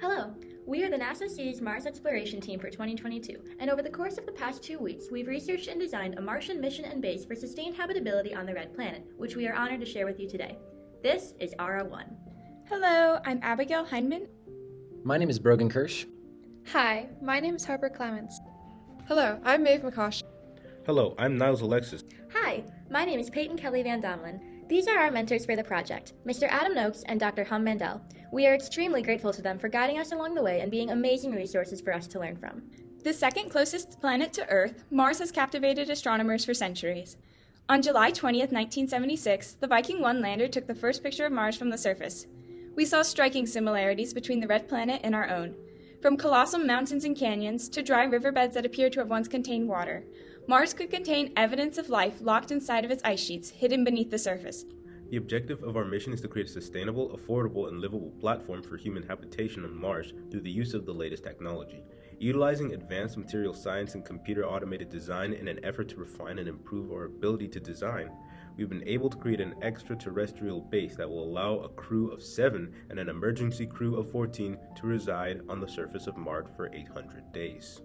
Hello, we are the NASA Seas Mars Exploration Team for 2022, and over the course of the past 2 weeks, we've researched and designed a Martian mission and base for sustained habitability on the Red Planet, which we are honored to share with you today. This is RA1. Hello, I'm Abigail Hindman. My name is Brogan Kirsch. Hi, my name is Harper Clementz. Hello, I'm Maeve McCosh. Hello, I'm Niles, Alexis. Hi, my name is Payton Kelly-VanDomelen. These are our mentors for the project, Mr. Nokes and Dr. Mandell. We are extremely grateful to them for guiding us along the way and being amazing resources for us to learn from. The second closest planet to Earth, Mars has captivated astronomers for centuries. On July 20th, 1976, the Viking 1 lander took the first picture of Mars from the surface. We saw striking similarities between the red planet and our own. From colossal mountains and canyons to dry riverbeds that appear to have once contained water, Mars could contain evidence of life locked inside of its ice sheets, hidden beneath the surface. The objective of our mission is to create a sustainable, affordable, and livable platform for human habitation on Mars through the use of the latest technology. Utilizing advanced material science and computer-automated design in an effort to refine and improve our ability to design, we've been able to create an extraterrestrial base that will allow a crew of 7 and an emergency crew of 14 to reside on the surface of Mars for 800 days.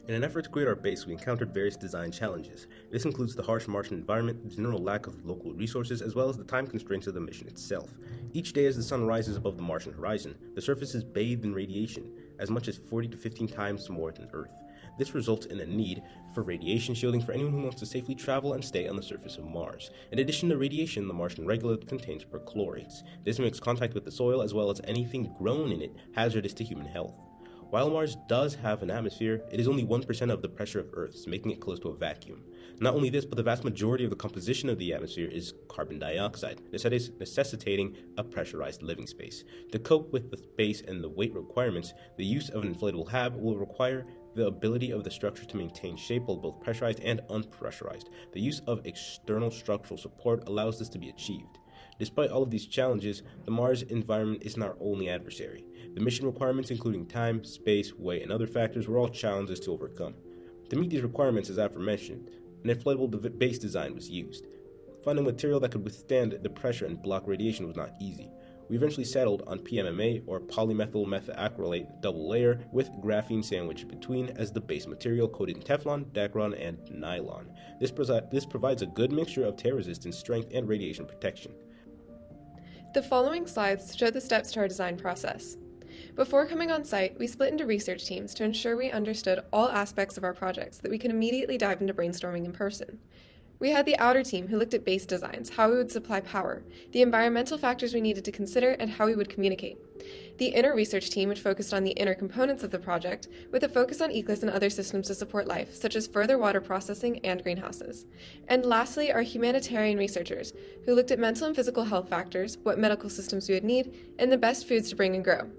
In an effort to create our base, we encountered various design challenges. This includes the harsh Martian environment, the general lack of local resources, as well as the time constraints of the mission itself. Each day as the sun rises above the Martian horizon, the surface is bathed in radiation, as much as 40 to 15 times more than Earth. This results in a need for radiation shielding for anyone who wants to safely travel and stay on the surface of Mars. In addition to radiation, the Martian regolith contains perchlorates. This makes contact with the soil, as well as anything grown in it, hazardous to human health. While Mars does have an atmosphere, it is only 1% of the pressure of Earth's, making it close to a vacuum. Not only this, but the vast majority of the composition of the atmosphere is carbon dioxide, necessitating a pressurized living space. To cope with the space and the weight requirements, the use of an inflatable hab will require the ability of the structure to maintain shape while both pressurized and unpressurized. The use of external structural support allows this to be achieved. Despite all of these challenges, the Mars environment isn't our only adversary. The mission requirements, including time, space, weight, and other factors, were all challenges to overcome. To meet these requirements, as aforementioned, an inflatable base design was used. Finding material that could withstand the pressure and block radiation was not easy. We eventually settled on PMMA, or polymethyl methacrylate double layer, with graphene sandwiched between as the base material, coated in Teflon, Dacron, and nylon. This provides a good mixture of tear resistance, strength, and radiation protection. The following slides show the steps to our design process. Before coming on site, we split into research teams to ensure we understood all aspects of our projects so that we could immediately dive into brainstorming in person. We had the outer team who looked at base designs, how we would supply power, the environmental factors we needed to consider, and how we would communicate. The inner research team, which focused on the inner components of the project, with a focus on eclipse and other systems to support life, such as further water processing and greenhouses. And lastly, our humanitarian researchers, who looked at mental and physical health factors, what medical systems we would need, and the best foods to bring and grow.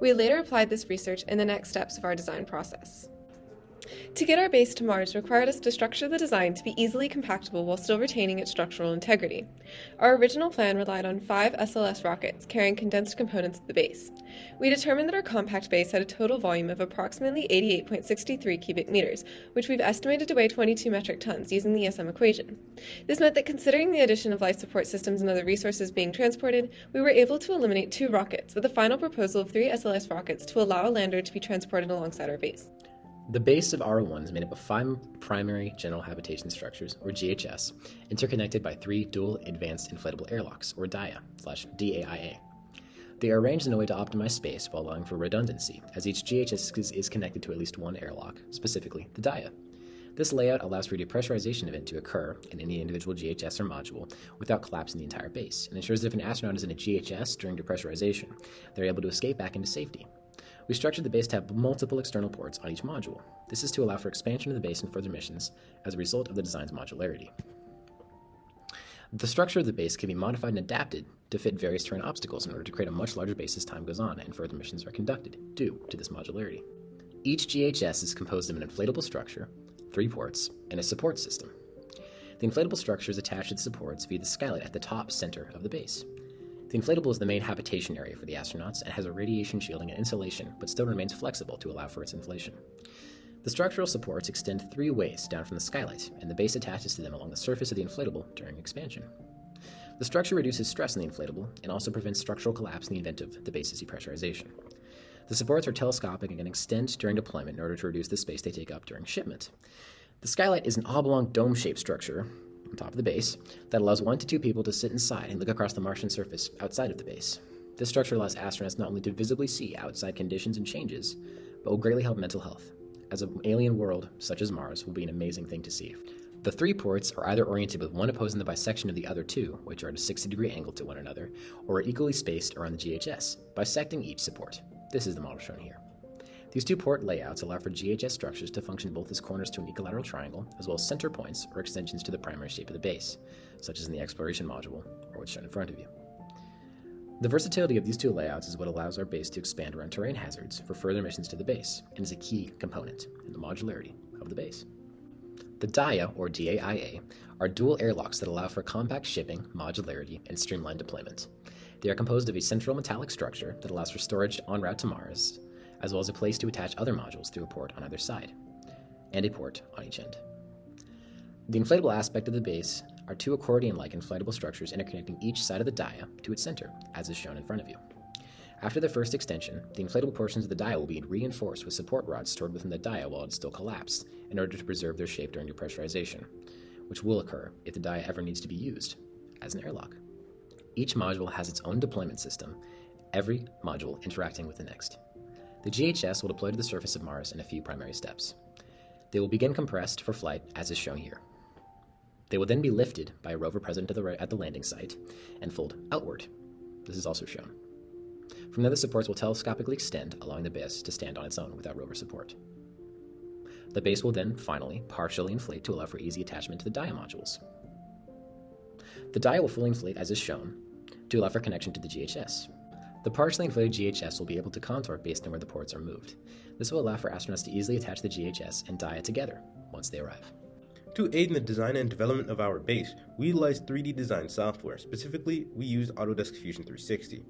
We later applied this research in the next steps of our design process. To get our base to Mars required us to structure the design to be easily compactable while still retaining its structural integrity. Our original plan relied on 5 SLS rockets carrying condensed components of the base. We determined that our compact base had a total volume of approximately 88.63 cubic meters, which we've estimated to weigh 22 metric tons using the ESM equation. This meant that considering the addition of life support systems and other resources being transported, we were able to eliminate 2 rockets, with a final proposal of 3 SLS rockets to allow a lander to be transported alongside our base. The base of R1 is made up of 5 primary general habitation structures, or GHS, interconnected by 3 dual advanced inflatable airlocks, or DAIA. They are arranged in a way to optimize space while allowing for redundancy, as each GHS is connected to at least one airlock, specifically the DAIA. This layout allows for a depressurization event to occur in any individual GHS or module without collapsing the entire base, and ensures that if an astronaut is in a GHS during depressurization, they're able to escape back into safety. We structured the base to have multiple external ports on each module. This is to allow for expansion of the base and further missions as a result of the design's modularity. The structure of the base can be modified and adapted to fit various terrain obstacles in order to create a much larger base as time goes on and further missions are conducted, due to this modularity. Each GHS is composed of an inflatable structure, 3 ports, and a support system. The inflatable structure is attached to the supports via the skylight at the top center of the base. The inflatable is the main habitation area for the astronauts and has a radiation shielding and insulation, but still remains flexible to allow for its inflation. The structural supports extend 3 ways down from the skylight, and the base attaches to them along the surface of the inflatable during expansion. The structure reduces stress on the inflatable and also prevents structural collapse in the event of the base's depressurization. The supports are telescopic and can extend during deployment in order to reduce the space they take up during shipment. The skylight is an oblong dome-shaped structure on top of the base that allows 1 to 2 people to sit inside and look across the Martian surface outside of the base. This structure allows astronauts not only to visibly see outside conditions and changes, but will greatly help mental health, as an alien world such as Mars will be an amazing thing to see. The 3 ports are either oriented with one opposing the bisection of the other 2, which are at a 60-degree angle to one another, or are equally spaced around the GHS, bisecting each support. This is the model shown here. These 2 port layouts allow for GHS structures to function both as corners to an equilateral triangle, as well as center points or extensions to the primary shape of the base, such as in the exploration module, or what's shown in front of you. The versatility of these 2 layouts is what allows our base to expand around terrain hazards for further missions to the base, and is a key component in the modularity of the base. The DIA, or DAIA, are dual airlocks that allow for compact shipping, modularity, and streamlined deployment. They are composed of a central metallic structure that allows for storage en route to Mars, as well as a place to attach other modules through a port on either side, and a port on each end. The inflatable aspect of the base are 2 accordion-like inflatable structures interconnecting each side of the DIA to its center, as is shown in front of you. After the first extension, the inflatable portions of the DIA will be reinforced with support rods stored within the DIA while it's still collapsed, in order to preserve their shape during depressurization, which will occur if the DIA ever needs to be used as an airlock. Each module has its own deployment system, every module interacting with the next. The GHS will deploy to the surface of Mars in a few primary steps. They will begin compressed for flight, as is shown here. They will then be lifted by a rover present at the landing site and fold outward. This is also shown. From there, the supports will telescopically extend, allowing the base to stand on its own without rover support. The base will then, finally, partially inflate to allow for easy attachment to the DIA modules. The DIA will fully inflate, as is shown, to allow for connection to the GHS. The partially inflated GHS will be able to contour based on where the ports are moved. This will allow for astronauts to easily attach the GHS and DIA together once they arrive. To aid in the design and development of our base, we utilized 3D design software. Specifically, we used Autodesk Fusion 360.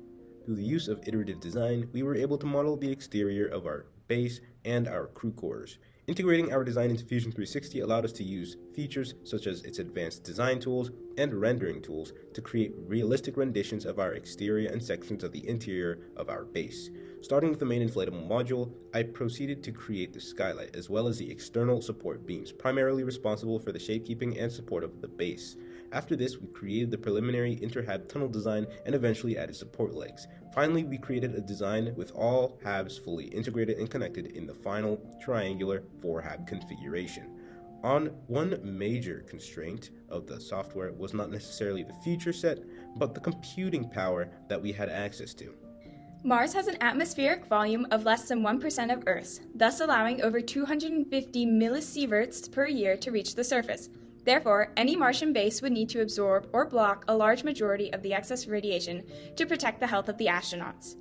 Through the use of iterative design, we were able to model the exterior of our base and our crew quarters. Integrating our design into Fusion 360 allowed us to use features such as its advanced design tools and rendering tools to create realistic renditions of our exterior and sections of the interior of our base. Starting with the main inflatable module, I proceeded to create the skylight as well as the external support beams, primarily responsible for the shapekeeping and support of the base. After this, we created the preliminary inter-hab tunnel design and eventually added support legs. Finally, we created a design with all habs fully integrated and connected in the final triangular 4-hab configuration. One major constraint of the software was not necessarily the feature set, but the computing power that we had access to. Mars has an atmospheric volume of less than 1% of Earth's, thus allowing over 250 millisieverts per year to reach the surface. Therefore, any Martian base would need to absorb or block a large majority of the excess radiation to protect the health of the astronauts.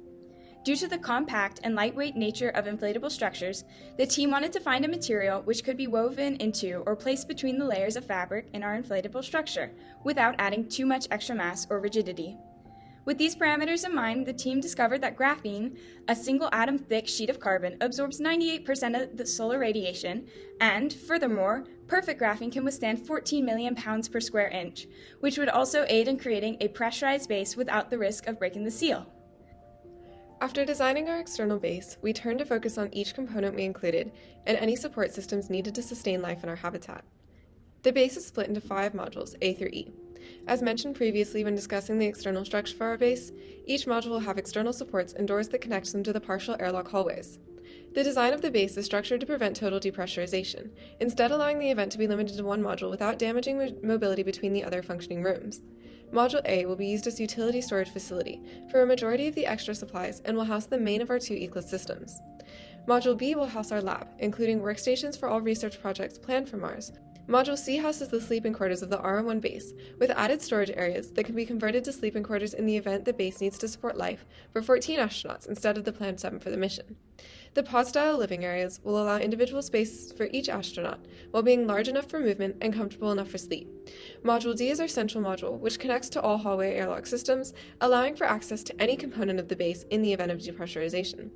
Due to the compact and lightweight nature of inflatable structures, the team wanted to find a material which could be woven into or placed between the layers of fabric in our inflatable structure without adding too much extra mass or rigidity. With these parameters in mind, the team discovered that graphene, a single atom thick sheet of carbon, absorbs 98% of the solar radiation, and, furthermore, perfect graphene can withstand 14 million pounds per square inch, which would also aid in creating a pressurized base without the risk of breaking the seal. After designing our external base, we turned to focus on each component we included and any support systems needed to sustain life in our habitat. The base is split into 5 modules, A through E. As mentioned previously when discussing the external structure for our base, each module will have external supports and doors that connect them to the partial airlock hallways. The design of the base is structured to prevent total depressurization, instead allowing the event to be limited to one module without damaging mobility between the other functioning rooms. Module A will be used as utility storage facility for a majority of the extra supplies and will house the main of our 2 ECLS systems. Module B will house our lab, including workstations for all research projects planned for Mars. Module C houses the sleeping quarters of the R1 base, with added storage areas that can be converted to sleeping quarters in the event the base needs to support life for 14 astronauts instead of the planned 7 for the mission. The pod-style living areas will allow individual space for each astronaut, while being large enough for movement and comfortable enough for sleep. Module D is our central module, which connects to all hallway airlock systems, allowing for access to any component of the base in the event of depressurization.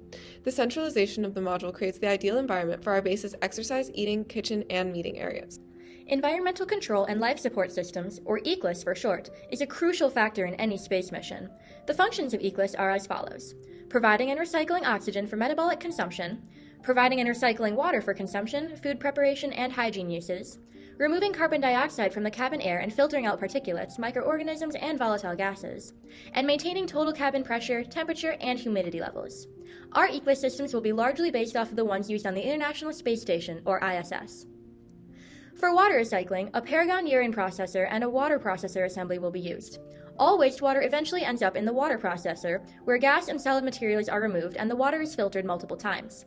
The centralization of the module creates the ideal environment for our base's exercise, eating, kitchen, and meeting areas. Environmental Control and Life Support Systems, or ECLS for short, is a crucial factor in any space mission. The functions of ECLS are as follows. providing and recycling oxygen for metabolic consumption, providing and recycling water for consumption, food preparation, and hygiene uses, removing carbon dioxide from the cabin air and filtering out particulates, microorganisms, and volatile gases, and maintaining total cabin pressure, temperature, and humidity levels. Our ecosystems will be largely based off of the ones used on the International Space Station, or ISS. For water recycling, a Paragon urine processor and a water processor assembly will be used. All wastewater eventually ends up in the water processor, where gas and solid materials are removed and the water is filtered multiple times.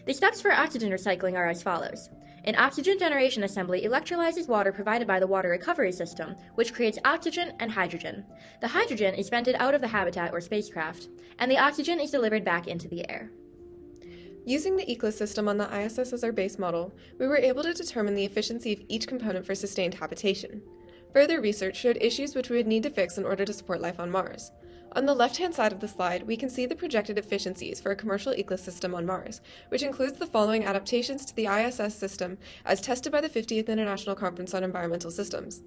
The steps for oxygen recycling are as follows. An oxygen generation assembly electrolyzes water provided by the water recovery system, which creates oxygen and hydrogen. The hydrogen is vented out of the habitat or spacecraft, and the oxygen is delivered back into the air. Using the ecosystem on the ISS as our base model, we were able to determine the efficiency of each component for sustained habitation. Further research showed issues which we would need to fix in order to support life on Mars. On the left-hand side of the slide, we can see the projected efficiencies for a commercial ecosystem on Mars, which includes the following adaptations to the ISS system as tested by the 50th International Conference on Environmental Systems.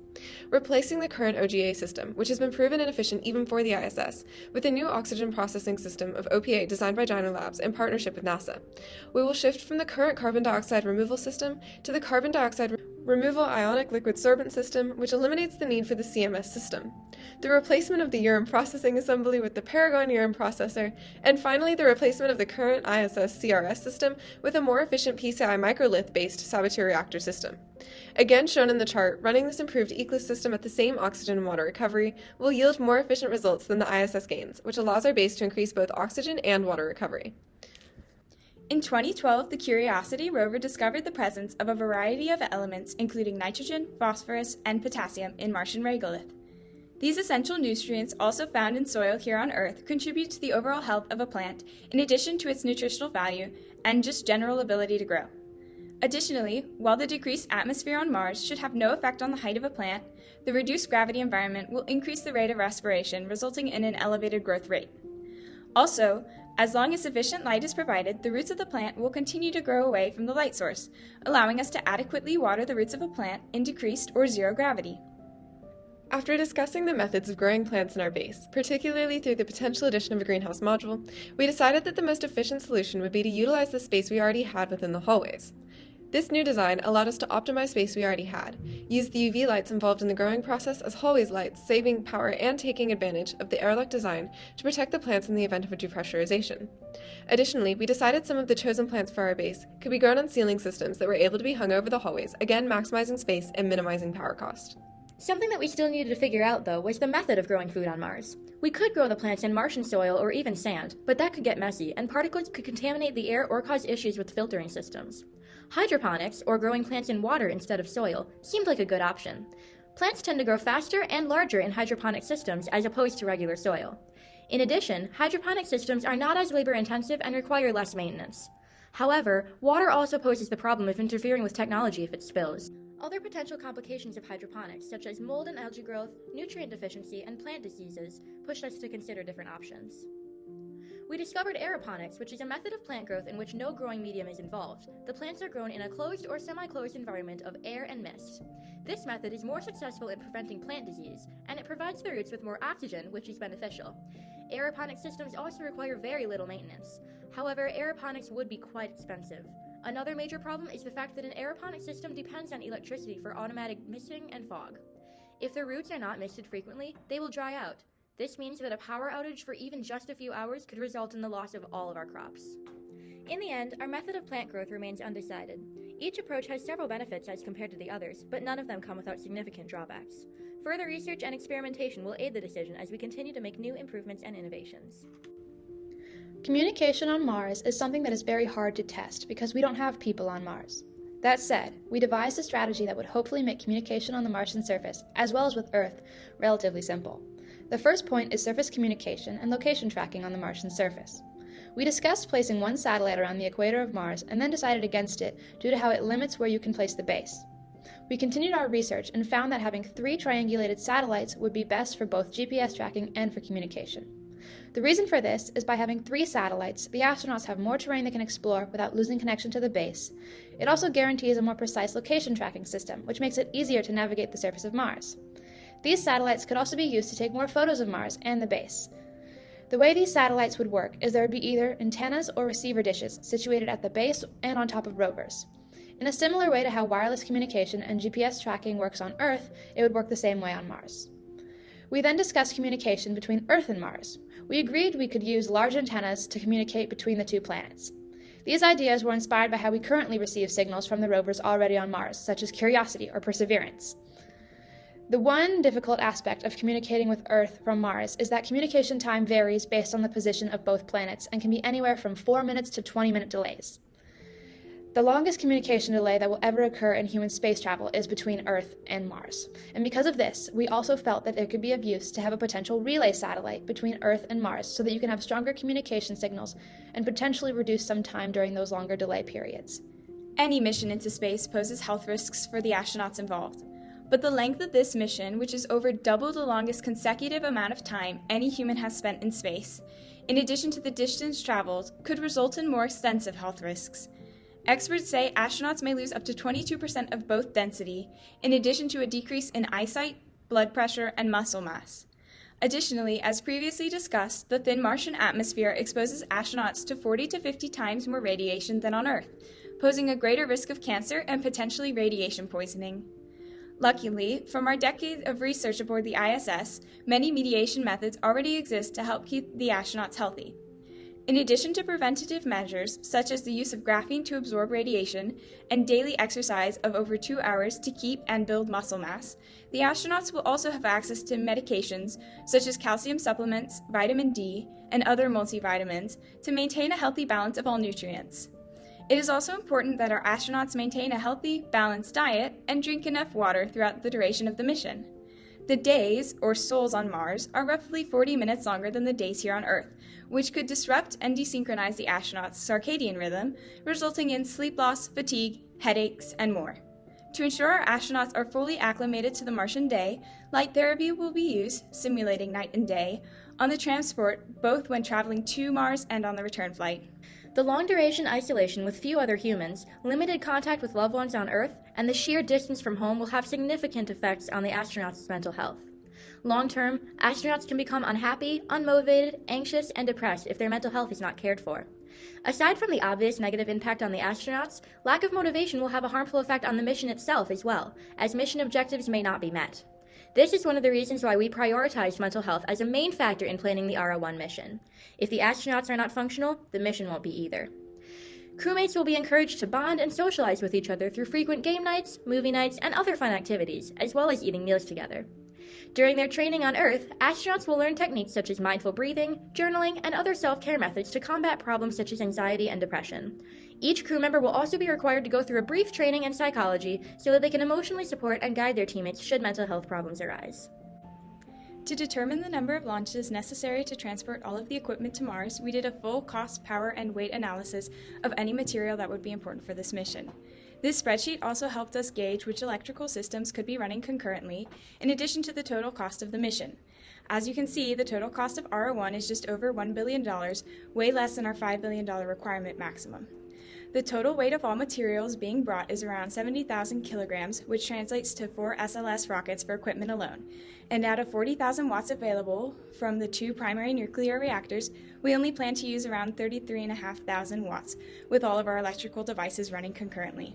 Replacing the current OGA system, which has been proven inefficient even for the ISS, with a new oxygen processing system of OPA designed by Dyno Labs in partnership with NASA. We will shift from the current carbon dioxide removal system to the carbon dioxide removal ionic liquid sorbent system, which eliminates the need for the CMS system. The replacement of the urine processing assembly with the Paragon urine processor, and finally the replacement of the current ISS CRS system with a more efficient PCI microlith-based Saboteur reactor system. Again shown in the chart, running this improved ecosystem at the same oxygen and water recovery will yield more efficient results than the ISS gains, which allows our base to increase both oxygen and water recovery. In 2012, the Curiosity rover discovered the presence of a variety of elements including nitrogen, phosphorus, and potassium in Martian regolith. These essential nutrients, also found in soil here on Earth, contribute to the overall health of a plant in addition to its nutritional value and just general ability to grow. Additionally, while the decreased atmosphere on Mars should have no effect on the height of a plant, the reduced gravity environment will increase the rate of respiration, resulting in an elevated growth rate. Also, as long as sufficient light is provided, the roots of the plant will continue to grow away from the light source, allowing us to adequately water the roots of a plant in decreased or zero gravity. After discussing the methods of growing plants in our base, particularly through the potential addition of a greenhouse module, we decided that the most efficient solution would be to utilize the space we already had within the hallways. This new design allowed us to optimize space we already had, use the UV lights involved in the growing process as hallways lights, saving power and taking advantage of the airlock design to protect the plants in the event of a depressurization. Additionally, we decided some of the chosen plants for our base could be grown on ceiling systems that were able to be hung over the hallways, again maximizing space and minimizing power cost. Something that we still needed to figure out, though, was the method of growing food on Mars. We could grow the plants in Martian soil or even sand, but that could get messy, and particles could contaminate the air or cause issues with filtering systems. Hydroponics, or growing plants in water instead of soil, seemed like a good option. Plants tend to grow faster and larger in hydroponic systems as opposed to regular soil. In addition, hydroponic systems are not as labor-intensive and require less maintenance. However, water also poses the problem of interfering with technology if it spills. Other potential complications of hydroponics, such as mold and algae growth, nutrient deficiency, and plant diseases, pushed us to consider different options. We discovered aeroponics, which is a method of plant growth in which no growing medium is involved. The plants are grown in a closed or semi-closed environment of air and mist. This method is more successful in preventing plant disease, and it provides the roots with more oxygen, which is beneficial. Aeroponic systems also require very little maintenance. However, aeroponics would be quite expensive. Another major problem is the fact that an aeroponic system depends on electricity for automatic misting and fog. If the roots are not misted frequently, they will dry out. This means that a power outage for even just a few hours could result in the loss of all of our crops. In the end, our method of plant growth remains undecided. Each approach has several benefits as compared to the others, but none of them come without significant drawbacks. Further research and experimentation will aid the decision as we continue to make new improvements and innovations. Communication on Mars is something that is very hard to test because we don't have people on Mars. That said, we devised a strategy that would hopefully make communication on the Martian surface, as well as with Earth, relatively simple. The first point is surface communication and location tracking on the Martian surface. We discussed placing one satellite around the equator of Mars and then decided against it due to how it limits where you can place the base. We continued our research and found that having 3 triangulated satellites would be best for both GPS tracking and for communication. The reason for this is by having 3 satellites, the astronauts have more terrain they can explore without losing connection to the base. It also guarantees a more precise location tracking system, which makes it easier to navigate the surface of Mars. These satellites could also be used to take more photos of Mars and the base. The way these satellites would work is there would be either antennas or receiver dishes situated at the base and on top of rovers. In a similar way to how wireless communication and GPS tracking works on Earth, it would work the same way on Mars. We then discussed communication between Earth and Mars. We agreed we could use large antennas to communicate between the two planets. These ideas were inspired by how we currently receive signals from the rovers already on Mars, such as Curiosity or Perseverance. The one difficult aspect of communicating with Earth from Mars is that communication time varies based on the position of both planets and can be anywhere from 4 minutes to 20-minute delays. The longest communication delay that will ever occur in human space travel is between Earth and Mars. And because of this, we also felt that there could be of use to have a potential relay satellite between Earth and Mars so that you can have stronger communication signals and potentially reduce some time during those longer delay periods. Any mission into space poses health risks for the astronauts involved. But the length of this mission, which is over double the longest consecutive amount of time any human has spent in space, in addition to the distance traveled, could result in more extensive health risks. Experts say astronauts may lose up to 22% of both density, in addition to a decrease in eyesight, blood pressure, and muscle mass. Additionally, as previously discussed, the thin Martian atmosphere exposes astronauts to 40 to 50 times more radiation than on Earth, posing a greater risk of cancer and potentially radiation poisoning. Luckily, from our decade of research aboard the ISS, many mediation methods already exist to help keep the astronauts healthy. In addition to preventative measures, such as the use of graphene to absorb radiation and daily exercise of over 2 hours to keep and build muscle mass, the astronauts will also have access to medications such as calcium supplements, vitamin D, and other multivitamins to maintain a healthy balance of all nutrients. It is also important that our astronauts maintain a healthy, balanced diet and drink enough water throughout the duration of the mission. The days, or sols on Mars, are roughly 40 minutes longer than the days here on Earth, which could disrupt and desynchronize the astronauts' circadian rhythm, resulting in sleep loss, fatigue, headaches, and more. To ensure our astronauts are fully acclimated to the Martian day, light therapy will be used, simulating night and day, on the transport both when traveling to Mars and on the return flight. The long-duration isolation with few other humans, limited contact with loved ones on Earth, and the sheer distance from home will have significant effects on the astronauts' mental health. Long-term, astronauts can become unhappy, unmotivated, anxious, and depressed if their mental health is not cared for. Aside from the obvious negative impact on the astronauts, lack of motivation will have a harmful effect on the mission itself as well, as mission objectives may not be met. This is one of the reasons why we prioritized mental health as a main factor in planning the RO1 mission. If the astronauts are not functional, the mission won't be either. Crewmates will be encouraged to bond and socialize with each other through frequent game nights, movie nights, and other fun activities, as well as eating meals together. During their training on Earth, astronauts will learn techniques such as mindful breathing, journaling, and other self-care methods to combat problems such as anxiety and depression. Each crew member will also be required to go through a brief training in psychology so that they can emotionally support and guide their teammates should mental health problems arise. To determine the number of launches necessary to transport all of the equipment to Mars, we did a full cost, power, and weight analysis of any material that would be important for this mission. This spreadsheet also helped us gauge which electrical systems could be running concurrently, in addition to the total cost of the mission. As you can see, the total cost of RO1 is just over $1 billion, way less than our $5 billion requirement maximum. The total weight of all materials being brought is around 70,000 kilograms, which translates to 4 SLS rockets for equipment alone. And out of 40,000 watts available from the 2 primary nuclear reactors, we only plan to use around 33,500 watts, with all of our electrical devices running concurrently.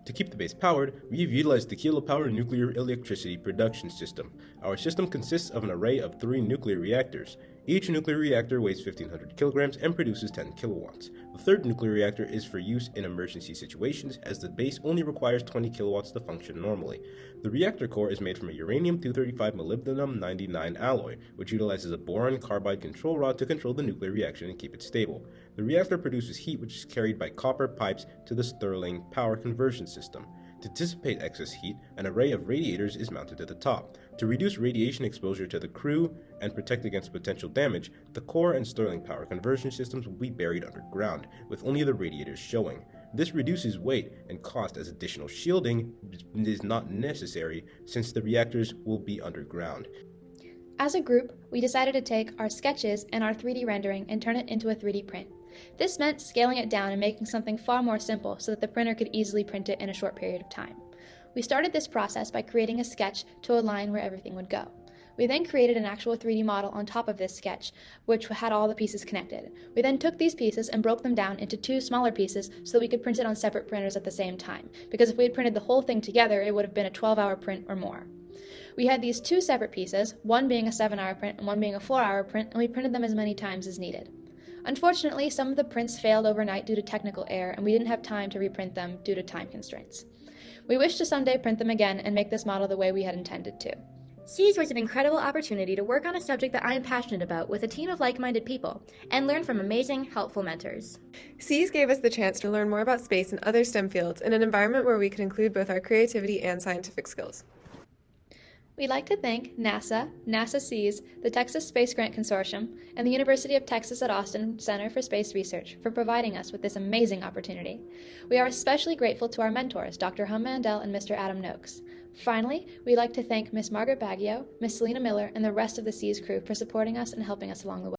To keep the base powered, we've utilized the kilopower nuclear electricity production system. Our system consists of an array of 3 nuclear reactors. Each nuclear reactor weighs 1,500 kilograms and produces 10 kilowatts. The third nuclear reactor is for use in emergency situations, as the base only requires 20 kilowatts to function normally. The reactor core is made from a uranium-235 molybdenum-99 alloy, which utilizes a boron carbide control rod to control the nuclear reaction and keep it stable. The reactor produces heat which is carried by copper pipes to the Stirling power conversion system. To dissipate excess heat, an array of radiators is mounted at the top. To reduce radiation exposure to the crew and protect against potential damage, the core and Stirling power conversion systems will be buried underground, with only the radiators showing. This reduces weight and cost, as additional shielding is not necessary since the reactors will be underground. As a group, we decided to take our sketches and our 3D rendering and turn it into a 3D print. This meant scaling it down and making something far more simple so that the printer could easily print it in a short period of time. We started this process by creating a sketch to align where everything would go. We then created an actual 3D model on top of this sketch, which had all the pieces connected. We then took these pieces and broke them down into 2 smaller pieces so that we could print it on separate printers at the same time, because if we had printed the whole thing together, it would have been a 12-hour print or more. We had these 2 separate pieces, one being a 7-hour print and one being a 4-hour print, and we printed them as many times as needed. Unfortunately, some of the prints failed overnight due to technical error, and we didn't have time to reprint them due to time constraints. We wish to someday print them again and make this model the way we had intended to. SEAS was an incredible opportunity to work on a subject that I am passionate about with a team of like-minded people and learn from amazing, helpful mentors. SEAS gave us the chance to learn more about space and other STEM fields in an environment where we could include both our creativity and scientific skills. We'd like to thank NASA, NASA SEAS, the Texas Space Grant Consortium, and the University of Texas at Austin Center for Space Research for providing us with this amazing opportunity. We are especially grateful to our mentors, Dr. Mandell and Mr. Adam Nokes. Finally, we'd like to thank Miss Margaret Baggio, Miss Selena Miller, and the rest of the SEAS crew for supporting us and helping us along the way.